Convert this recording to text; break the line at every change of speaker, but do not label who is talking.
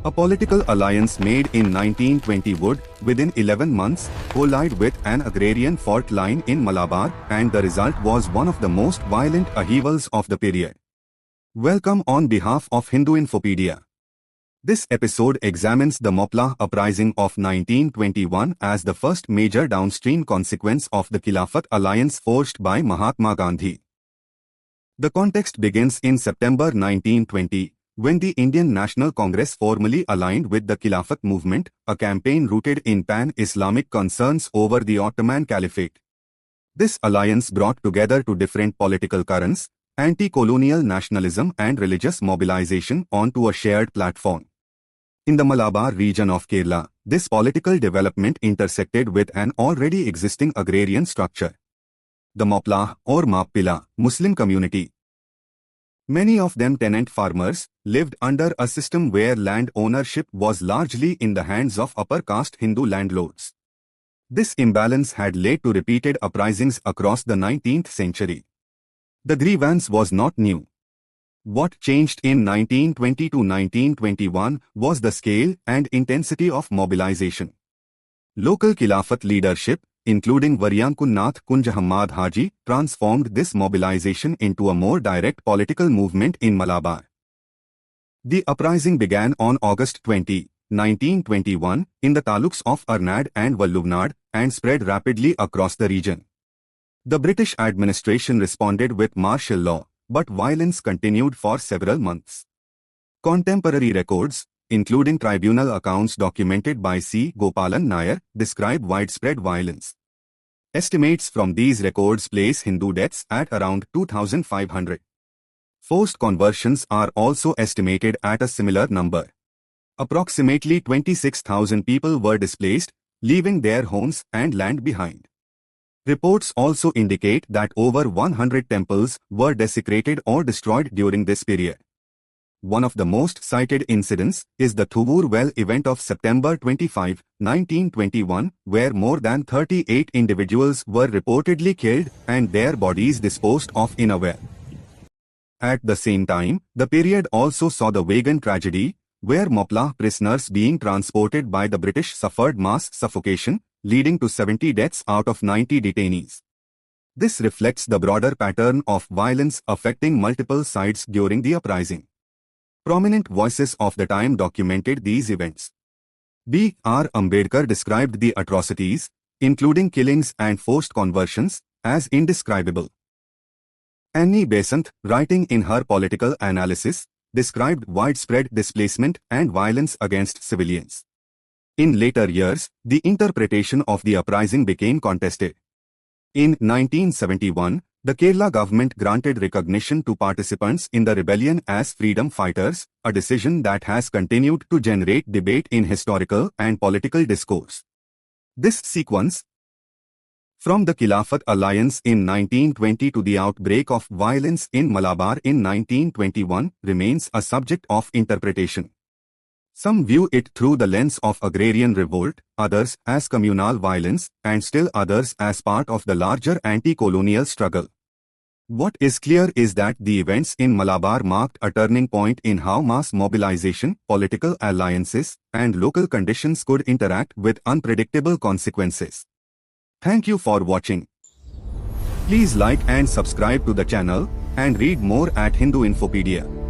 A political alliance made in 1920 would, within 11 months, collide with an agrarian fault line in Malabar, and the result was one of the most violent upheavals of the period. Welcome on behalf of HinduinfoPedia. This episode examines the Moplah uprising of 1921 as the first major downstream consequence of the Khilafat alliance forged by Mahatma Gandhi. The context begins in September 1920, when the Indian National Congress formally aligned with the Khilafat movement, a campaign rooted in pan-Islamic concerns over the Ottoman Caliphate. This alliance brought together two different political currents, anti-colonial nationalism and religious mobilization, onto a shared platform. In the Malabar region of Kerala, this political development intersected with an already existing agrarian structure. The Moplah or Moplah Muslim community, many of them tenant farmers, lived under a system where land ownership was largely in the hands of upper-caste Hindu landlords. This imbalance had led to repeated uprisings across the 19th century. The grievance was not new. What changed in 1920 to 1921 was the scale and intensity of mobilization. Local Khilafat leadership, including Varyankunath Kunjahammad Haji, transformed this mobilization into a more direct political movement in Malabar. The uprising began on August 20, 1921, in the taluks of Ernad and Valluvanad, and spread rapidly across the region. The British administration responded with martial law, but violence continued for several months. Contemporary records, including tribunal accounts documented by C. Gopalan Nair, describe widespread violence. Estimates from these records place Hindu deaths at around 2,500. Forced conversions are also estimated at a similar number. Approximately 26,000 people were displaced, leaving their homes and land behind. Reports also indicate that over 100 temples were desecrated or destroyed during this period. One of the most cited incidents is the Thuvoor well event of September 25, 1921, where more than 38 individuals were reportedly killed and their bodies disposed of in a well. At the same time, the period also saw the Wagon tragedy, where Moplah prisoners being transported by the British suffered mass suffocation, leading to 70 deaths out of 90 detainees. This reflects the broader pattern of violence affecting multiple sides during the uprising. Prominent voices of the time documented these events. B. R. Ambedkar described the atrocities, including killings and forced conversions, as indescribable. Annie Besant, writing in her political analysis, described widespread displacement and violence against civilians. In later years, the interpretation of the uprising became contested. In 1971, the Kerala government granted recognition to participants in the rebellion as freedom fighters, a decision that has continued to generate debate in historical and political discourse. This sequence, from the Khilafat alliance in 1920 to the outbreak of violence in Malabar in 1921, remains a subject of interpretation. Some view it through the lens of agrarian revolt, others as communal violence, and still others as part of the larger anti-colonial struggle. What is clear is that the events in Malabar marked a turning point in how mass mobilization, political alliances, and local conditions could interact with unpredictable consequences. Thank you for watching. Please like and subscribe to the channel, and read more at HinduinfoPedia.